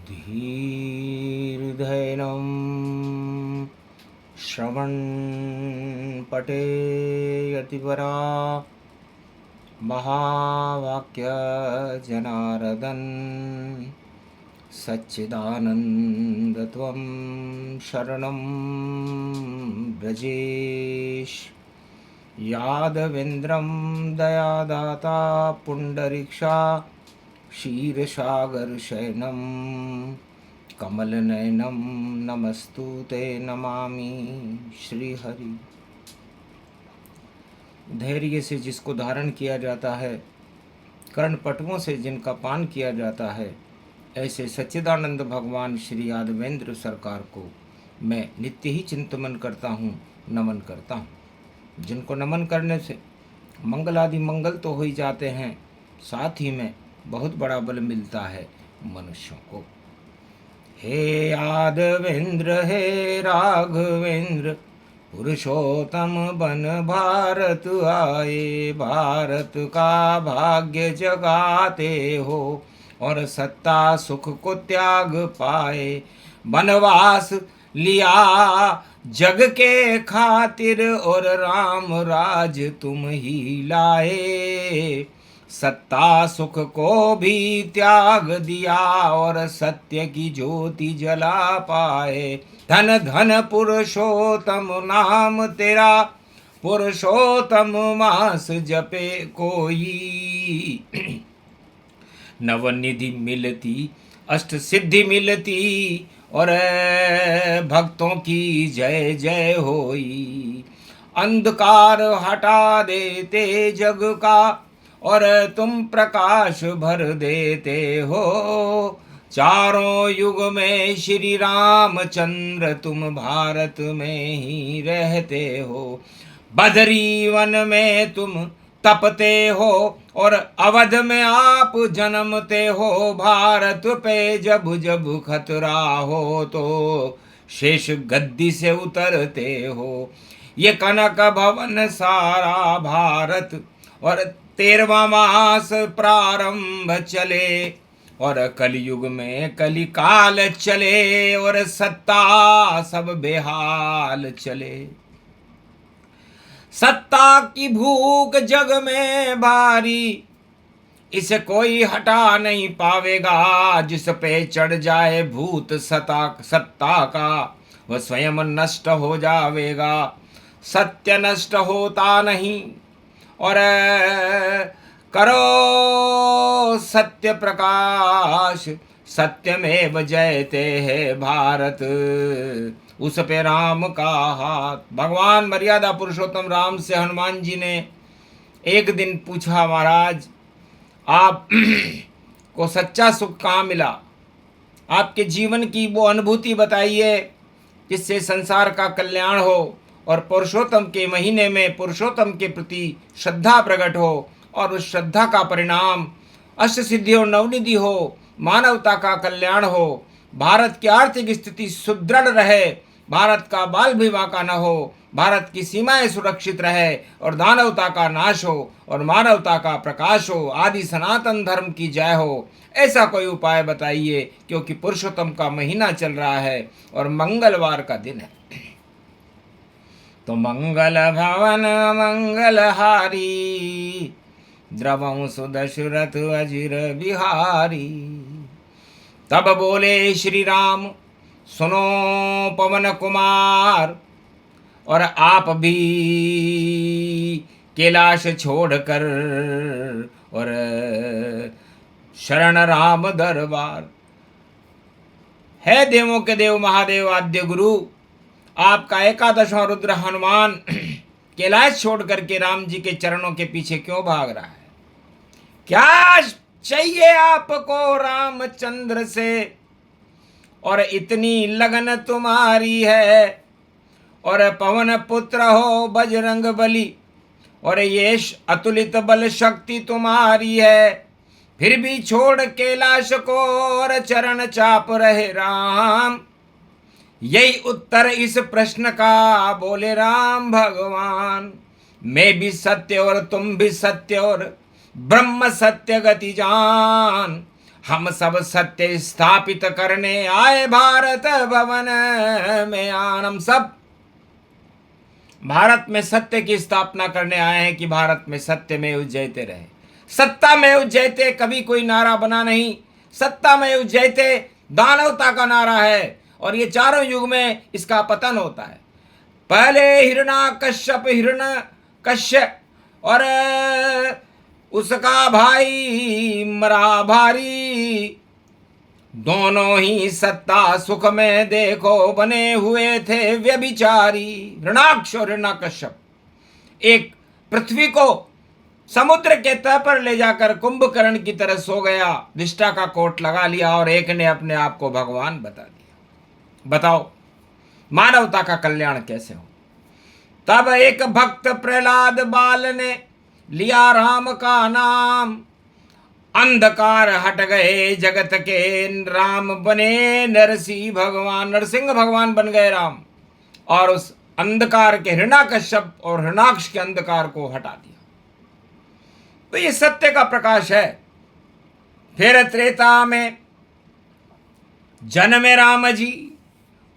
धीर्धैनं श्रवणपटे यतिवरा महावाक्यजनार्दन सच्चिदानन्दत्वं शरणं व्रजेश। यादवेन्द्रं दयादाता पुण्डरीक्षा क्षीरसागरशयनं कमलनयनं नमस्तुते नमामि श्रीहरि। धैर्य से जिसको धारण किया जाता है, कर्णपटुओं से जिनका पान किया जाता है, ऐसे सच्चिदानंद भगवान श्री यादवेंद्र सरकार को मैं नित्य ही चिंतन करता हूँ, नमन करता हूँ। जिनको नमन करने से मंगल आदि मंगल तो हो ही जाते हैं, साथ ही में बहुत बड़ा बल मिलता है मनुष्यों को। हे यादवेंद्र हे राघवेंद्र पुरुषोत्तम बन भारत आए, भारत का भाग्य जगाते हो और सत्ता सुख को त्याग पाए। वनवास लिया जग के खातिर और राम राज तुम ही लाए। सत्ता सुख को भी त्याग दिया और सत्य की ज्योति जला पाए। धन धन पुरुषोत्तम नाम तेरा, पुरुषोत्तम मास जपे कोई। नवनिधि मिलती अष्ट सिद्धि मिलती और भक्तों की जय जय होई। अंधकार हटा देते जग का और तुम प्रकाश भर देते हो। चारों युग में श्री रामचंद्र तुम भारत में ही रहते हो। बदरी वन में तुम तपते हो और अवध में आप जन्मते हो। भारत पे जब जब खतरा हो तो शेष गद्दी से उतरते हो। ये कनक भवन सारा भारत और 13वां मास प्रारंभ चले और कलयुग में कलिकाल चले और सत्ता सब बेहाल चले। सत्ता की भूख जग में भारी, इसे कोई हटा नहीं पावेगा। जिस पे चढ़ जाए भूत सत्ता का वह स्वयं नष्ट हो जावेगा। सत्य नष्ट होता नहीं और करो सत्य प्रकाश। सत्यमेव जयते है भारत, उस पे राम का हाथ। भगवान मर्यादा पुरुषोत्तम राम से हनुमान जी ने एक दिन पूछा, महाराज आप को सच्चा सुख कहाँ मिला? आपके जीवन की वो अनुभूति बताइए जिससे संसार का कल्याण हो और पुरुषोत्तम के महीने में पुरुषोत्तम के प्रति श्रद्धा प्रकट हो और उस श्रद्धा का परिणाम अष्ट सिद्धि और नवनिधि हो, मानवता का कल्याण हो, भारत की आर्थिक स्थिति सुदृढ़ रहे, भारत का बाल विवाह का न हो, भारत की सीमाएं सुरक्षित रहे और दानवता का नाश हो और मानवता का प्रकाश हो, आदि सनातन धर्म की जय हो। ऐसा कोई उपाय बताइए, क्योंकि पुरुषोत्तम का महीना चल रहा है और मंगलवार का दिन है। तो मंगल भवन मंगलहारी, द्रवंसु दशरथ अजिर बिहारी। तब बोले श्री राम, सुनो पवन कुमार, और आप भी कैलाश छोड़कर और शरण राम दरबार। है देवों के देव महादेव आद्य गुरु, आपका 11वां रुद्र हनुमान कैलाश छोड़ करके राम जी के चरणों के पीछे क्यों भाग रहा है? क्या चाहिए आपको रामचंद्र से और इतनी लगन तुम्हारी है? और पवन पुत्र हो बजरंग बली और ये अतुलित बल शक्ति तुम्हारी है, फिर भी छोड़ कैलाश को और चरण चाप रहे राम। यही उत्तर इस प्रश्न का बोले राम भगवान। मैं भी सत्य और तुम भी सत्य और ब्रह्म सत्य गति जान। हम सब सत्य स्थापित करने आए भारत भवन में आन। हम सब भारत में सत्य की स्थापना करने आए हैं कि भारत में सत्य में जयते रहे। सत्ता में जयते कभी कोई नारा बना नहीं, सत्ता में जयते दानवता का नारा है, और ये चारों युग में इसका पतन होता है। पहले हिरण्य कश्यप और उसका भाई मरा भारी, दोनों ही सत्ता सुख में देखो बने हुए थे व्यभिचारी। हिरण्याक्ष और हिरण्यकश्यप एक पृथ्वी को समुद्र के तह पर ले जाकर कुंभकर्ण की तरह सो गया, निष्ठा का कोट लगा लिया, और एक ने अपने आप को भगवान बता दिया। बताओ मानवता का कल्याण कैसे हो। तब एक भक्त प्रहलाद बाल ने लिया राम का नाम, अंधकार हट गए जगत के, राम बने नरसिंह भगवान। नरसिंह भगवान बन गए राम, और उस अंधकार के हिरण्याकश्यप और हिरण्याक्ष के अंधकार को हटा दिया। तो ये सत्य का प्रकाश है। फिर त्रेता में जन्मे राम जी,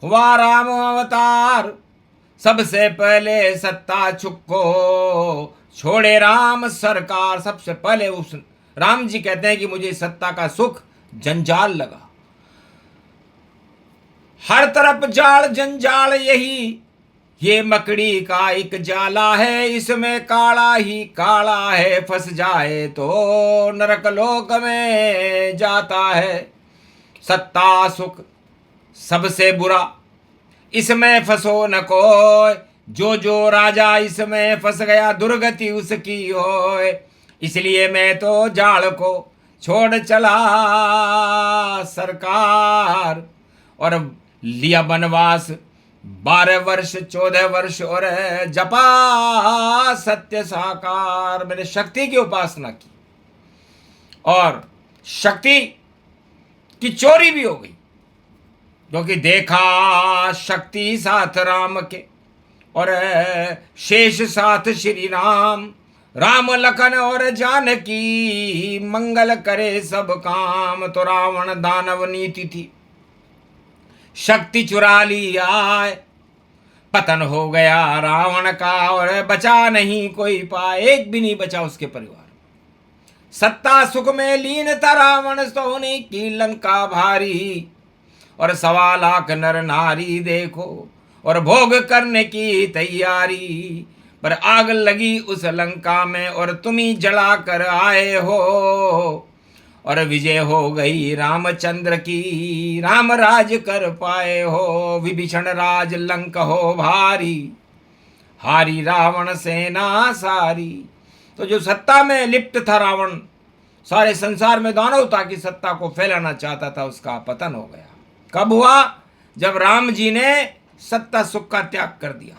हुआ राम अवतार, सबसे पहले सत्ता चुको छोड़े राम सरकार। सबसे पहले उस राम जी कहते हैं कि मुझे सत्ता का सुख जंजाल लगा, हर तरफ जाल जंजाल यही, ये मकड़ी का एक जाला है, इसमें काला ही काला है, फंस जाए तो नरक लोक में जाता है। सत्ता सुख सबसे बुरा, इसमें फंसो न कोई, जो राजा इसमें फंस गया दुर्गति उसकी होए। इसलिए मैं तो जाल को छोड़ चला सरकार, और लिया वनवास 12 वर्ष 14 वर्ष, और जपा सत्य साकार। मैंने शक्ति की उपासना की, और शक्ति की चोरी भी हो गई, क्योंकि देखा शक्ति साथ राम के, और शेष साथ श्री राम। राम लखन और जानकी मंगल करे सब काम। तो रावण दानव नीति थी, शक्ति चुरा ली आए, पतन हो गया रावण का, और बचा नहीं कोई पाए, एक भी नहीं बचा उसके परिवार। सत्ता सुख में लीन था रावण, सोने की लंका भारी, और 1.25 लाख नर नारी देखो, और भोग करने की तैयारी। पर आग लगी उस लंका में, और तुम ही जला कर आए हो, और विजय हो गई रामचंद्र की, राम राज कर पाए हो। विभीषण राज लंक हो भारी, हारी रावण सेना सारी। तो जो सत्ता में लिप्त था रावण, सारे संसार में दानवता की सत्ता को फैलाना चाहता था, उसका पतन हो गया। कब हुआ? जब राम जी ने सत्ता सुख का त्याग कर दिया।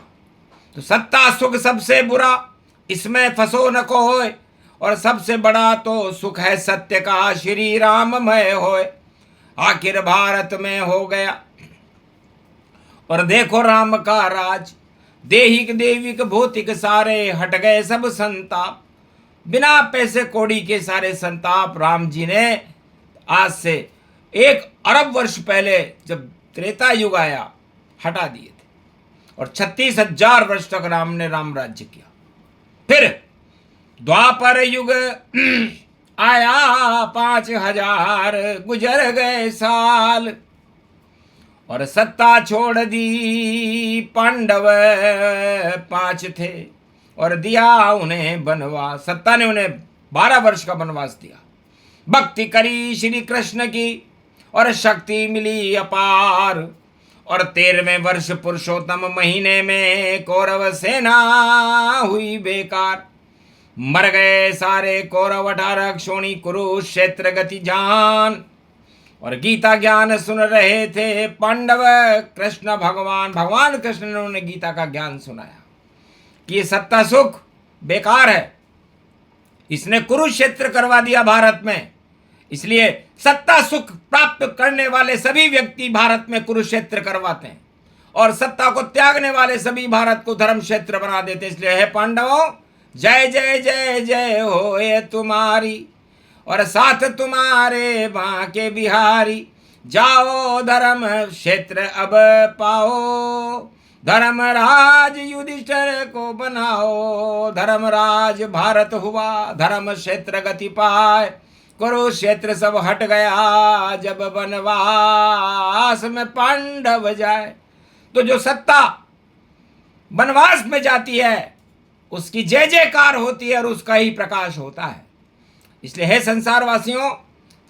तो सत्ता सुख सबसे बुरा, इसमें फंसो न को होए, और सबसे बड़ा तो सुख है सत्य का, श्री राममय होए। आखिर भारत में हो गया, और देखो राम का राज, देहिक देविक भौतिक सारे हट गए सब संताप। बिना पैसे कौड़ी के सारे संताप राम जी ने आज से 1 अरब वर्ष पहले जब त्रेता युग आया हटा दिए थे, और 36,000 वर्ष तक राम ने राम राज्य किया। फिर द्वापर युग आया, 5,000 गुजर गए साल, और सत्ता छोड़ दी पांडव 5 थे, और दिया उन्हें वनवास। सत्ता ने उन्हें 12 वर्ष का वनवास दिया। भक्ति करी श्री कृष्ण की, और शक्ति मिली अपार, और 13वें वर्ष पुरुषोत्तम महीने में कौरव सेना हुई बेकार। मर गए सारे कौरव 18 क्षोणी, कुरुक्षेत्र गति जान। और गीता ज्ञान सुन रहे थे पांडव कृष्ण भगवान। भगवान कृष्ण ने उन्हें गीता का ज्ञान सुनाया कि ये सत्ता सुख बेकार है, इसने कुरुक्षेत्र करवा दिया भारत में। इसलिए सत्ता सुख प्राप्त करने वाले सभी व्यक्ति भारत में कुरुक्षेत्र करवाते हैं, और सत्ता को त्यागने वाले सभी भारत को धर्म क्षेत्र बना देते। इसलिए हे पांडवों, जय जय जय जय हो ये तुम्हारी। और साथ तुम्हारे बांके बिहारी। जाओ धर्म क्षेत्र अब पाओ, धर्मराज युधिष्ठिर को बनाओ। धर्मराज भारत हुआ, धर्म क्षेत्र गति पाए। कुरुक्षेत्र सब हट गया, जब वनवास में पांडव जाए। तो जो सत्ता वनवास में जाती है उसकी जय जयकार होती है और उसका ही प्रकाश होता है। इसलिए हे संसारवासियों,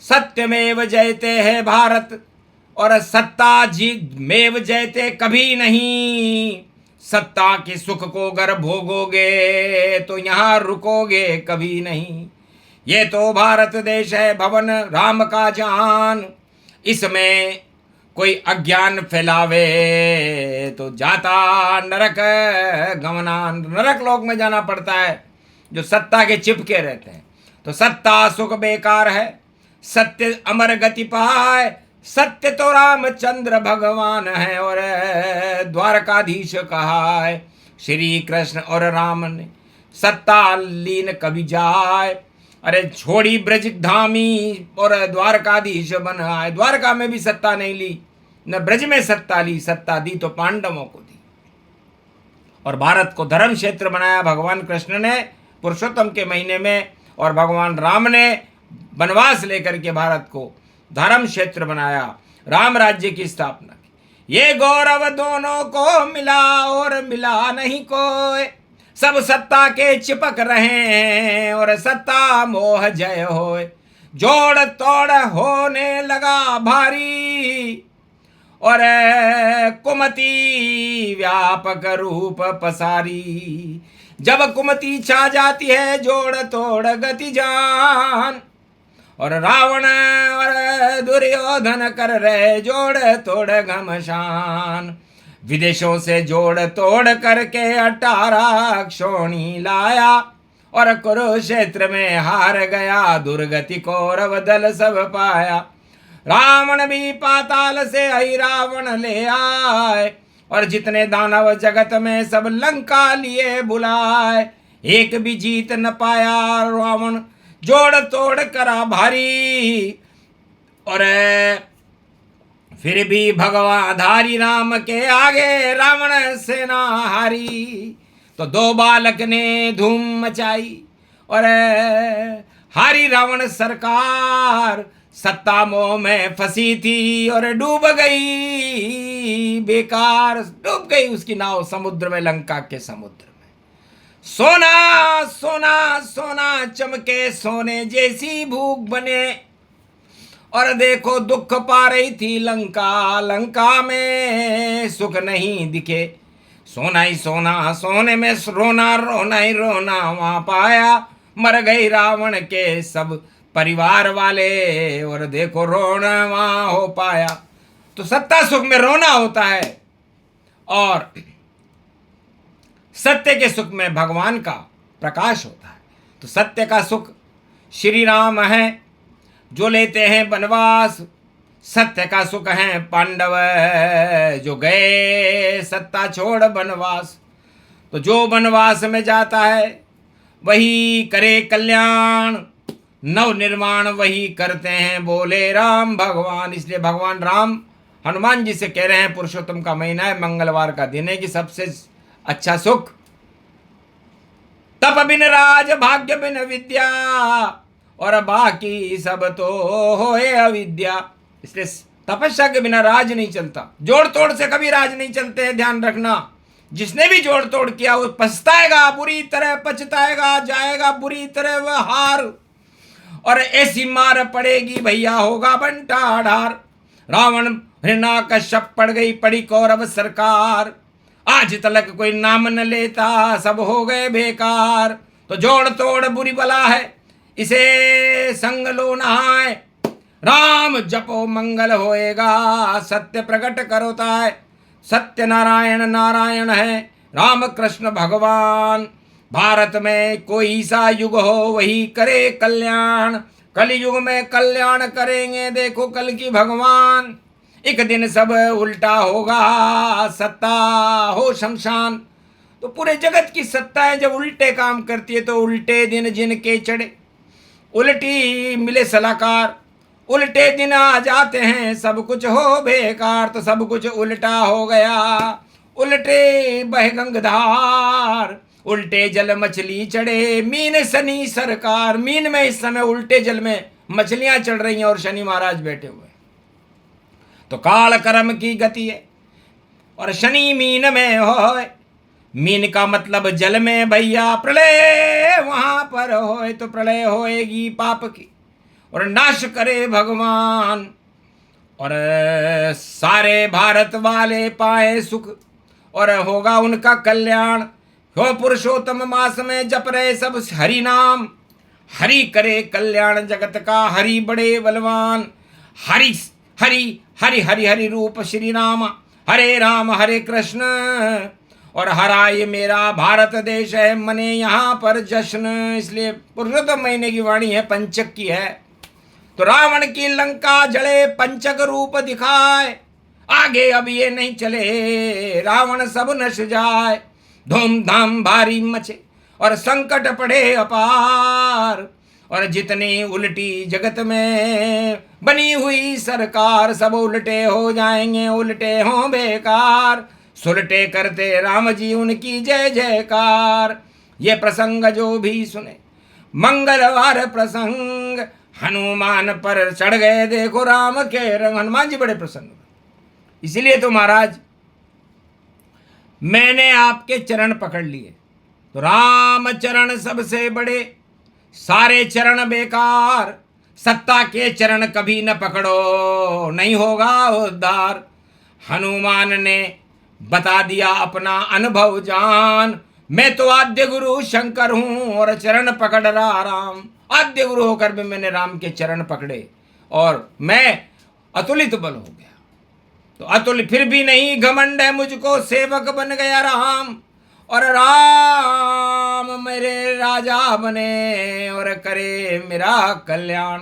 सत्यमेव जयते है भारत, और सत्ता जीत मेव जयते कभी नहीं। सत्ता के सुख को अगर भोगोगे तो यहाँ रुकोगे कभी नहीं। ये तो भारत देश है भवन राम का जान, इसमें कोई अज्ञान फैलावे तो जाता नरक गमना, नरक लोक में जाना पड़ता है जो सत्ता के चिपके रहते हैं। तो सत्ता सुख बेकार है, सत्य अमर गति पाए। सत्य तो रामचंद्र भगवान है और द्वारकाधीश कहा है श्री कृष्ण और राम ने। सत्ता लीन कभी जाए, अरे छोड़ी ब्रज धामी और द्वारकाधीश बन आए। द्वारका में भी सत्ता नहीं ली, न ब्रज में सत्ता ली। सत्ता दी तो पांडवों को दी, और भारत को धर्म क्षेत्र बनाया भगवान कृष्ण ने पुरुषोत्तम के महीने में, और भगवान राम ने वनवास लेकर के भारत को धर्म क्षेत्र बनाया, राम राज्य की स्थापना की। ये गौरव दोनों को मिला और मिला नहीं कोई, सब सत्ता के चिपक रहे हैं और सत्ता मोह जय होए। जोड़ तोड़ होने लगा भारी और कुमति व्यापक रूप पसारी। जब कुमति छा जाती है जोड़ तोड़ गति जान, और रावण और दुर्योधन कर रहे जोड़ तोड़ घमशान। विदेशों से जोड़ तोड़ करके 18 क्षोणी लाया, और कुरुक्षेत्र में हार गया दुर्गति कौरव दल सब पाया। रावण भी पाताल से आई रावण ले आए, और जितने दानव जगत में सब लंका लिए बुलाए। एक भी जीत न पाया रावण जोड़ तोड़ करा भारी, और फिर भी भगवान धारी राम के आगे रावण सेना हारी। तो दो बालक ने धूम मचाई और हारी रावण सरकार। सत्ता मोह में फंसी थी और डूब गई बेकार, डूब गई उसकी नाव समुद्र में, लंका के समुद्र में। सोना सोना सोना चमके सोने जैसी भूख बने, और देखो दुख पा रही थी लंका, लंका में सुख नहीं दिखे। सोना ही सोना सोने में रोना, रोना ही रोना वहां पाया। मर गई रावण के सब परिवार वाले, और देखो रोना वहां हो पाया। तो सत्ता सुख में रोना होता है, और सत्य के सुख में भगवान का प्रकाश होता है। तो सत्य का सुख श्री राम है जो लेते हैं वनवास। सत्य का सुख है पांडव जो गए सत्ता छोड़ वनवास। तो जो वनवास में जाता है वही करे कल्याण, नव निर्माण वही करते हैं बोले राम भगवान। इसलिए भगवान राम हनुमान जी से कह रहे हैं, पुरुषोत्तम का महीना है, मंगलवार का दिन है, कि सबसे अच्छा सुख तप बिन राज भाग्य बिन विद्या, और बाकी सब तो होए अविद्या। इसलिए तपस्या के बिना राज नहीं चलता, जोड़ तोड़ से कभी राज नहीं चलते हैं, ध्यान रखना। जिसने भी जोड़ तोड़ किया वो पछताएगा, बुरी तरह पछताएगा, जाएगा बुरी तरह वह हार, और ऐसी मार पड़ेगी भैया होगा बंटा ढार। रावण हिरण्यकश्यप पड़ गई पड़ी कौरव सरकार, आज तलक कोई नाम न लेता, सब हो गए बेकार। तो जोड़ तोड़ बुरी बला है, इसे संग लो नहाए। राम जपो मंगल होएगा, सत्य प्रकट करोता है। सत्य नारायण नारायण है, राम कृष्ण भगवान। भारत में कोई सा युग हो वही करे कल्याण। कलयुग में कल्याण करेंगे देखो कल की भगवान। एक दिन सब उल्टा होगा, सत्ता हो शमशान। तो पूरे जगत की सत्ता है जब उल्टे काम करती है तो उल्टे दिन जिनके चढ़े। उल्टी मिले सलाहकार, उल्टे दिन आ जाते हैं, सब कुछ हो बेकार। तो सब कुछ उल्टा हो गया, उल्टे बह गंगधार, उल्टे जल मछली चढ़े, मीन शनि सरकार। मीन में इस समय उल्टे जल में मछलियां चढ़ रही हैं और शनि महाराज बैठे हुए। तो काल कर्म की गति है और शनि मीन में हो। मीन का मतलब जल में भैया, प्रलय वहां पर होए तो प्रलय होएगी पाप की और नाश करे भगवान, और सारे भारत वाले पाए सुख और होगा उनका कल्याण। हो पुरुषोत्तम मास में जप रहे सब हरि नाम, हरि करे कल्याण जगत का, हरि बड़े बलवान। हरि हरि हरि हरि हरि रूप श्री राम, हरे राम हरे कृष्ण, और हरा ये मेरा भारत देश है, मने यहाँ पर जश्न। इसलिए पुरुषोत्तम महीने की वाणी है, पंचक की है। तो रावण की लंका जले, पंचक रूप दिखाए, आगे अब ये नहीं चले, रावण सब नश जाए। धूमधाम भारी मचे और संकट पड़े अपार, और जितनी उल्टी जगत में बनी हुई सरकार, सब उल्टे हो जाएंगे, उल्टे हों बेकार। सुलटे करते राम जी उनकी जय जयकार। ये प्रसंग जो भी सुने, मंगलवार प्रसंग, हनुमान पर चढ़ गए देखो राम के रंग। हनुमान जी बड़े प्रसन्न। इसीलिए तो महाराज मैंने आपके चरण पकड़ लिए। तो राम चरण सबसे बड़े, सारे चरण बेकार, सत्ता के चरण कभी न पकड़ो, नहीं होगा उद्धार। हनुमान ने बता दिया अपना अनुभव जान, मैं तो आद्य गुरु शंकर हूं और चरण पकड़ रहा राम। आद्य गुरु होकर भी मैंने राम के चरण पकड़े और मैं अतुलित बल हो गया। तो अतुल फिर भी नहीं घमंड है मुझको, सेवक बन गया राम, और राम मेरे राजा बने और करे मेरा कल्याण।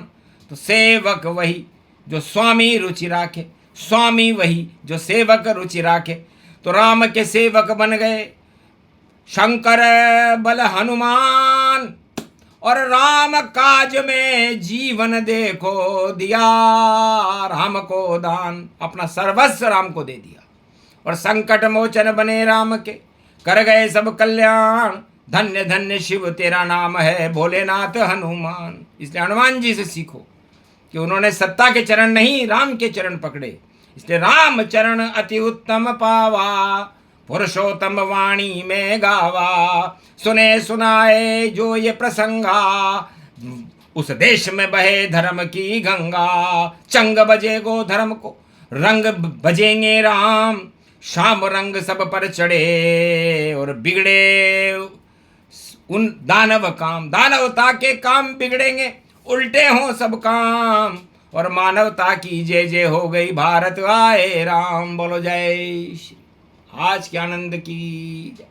तो सेवक वही जो स्वामी रुचि राखे, स्वामी वही जो सेवक रुचि राखे। तो राम के सेवक बन गए शंकर बल हनुमान, और राम काज में जीवन देखो दिया राम को दान। अपना सर्वस्व राम को दे दिया और संकट मोचन बने राम के, कर गए सब कल्याण। धन्य धन्य शिव तेरा नाम है भोलेनाथ हनुमान। इसलिए हनुमान जी से सीखो कि उन्होंने सत्ता के चरण नहीं, राम के चरण पकड़े। इसलिए राम चरण अति उत्तम पावा, पुरुषोत्तम वाणी में गावा। सुने सुनाए जो ये प्रसंगा, उस देश में बहे धर्म की गंगा। चंग बजे गो धर्म को, रंग बजेंगे राम, शाम रंग सब पर चढ़े और बिगड़े उन दानव काम। दानवता के काम बिगड़ेंगे, उल्टे हों सब काम, और मानवता की जय जय हो गई, भारत आए राम। बोलो जय श्री। आज के आनंद की जय।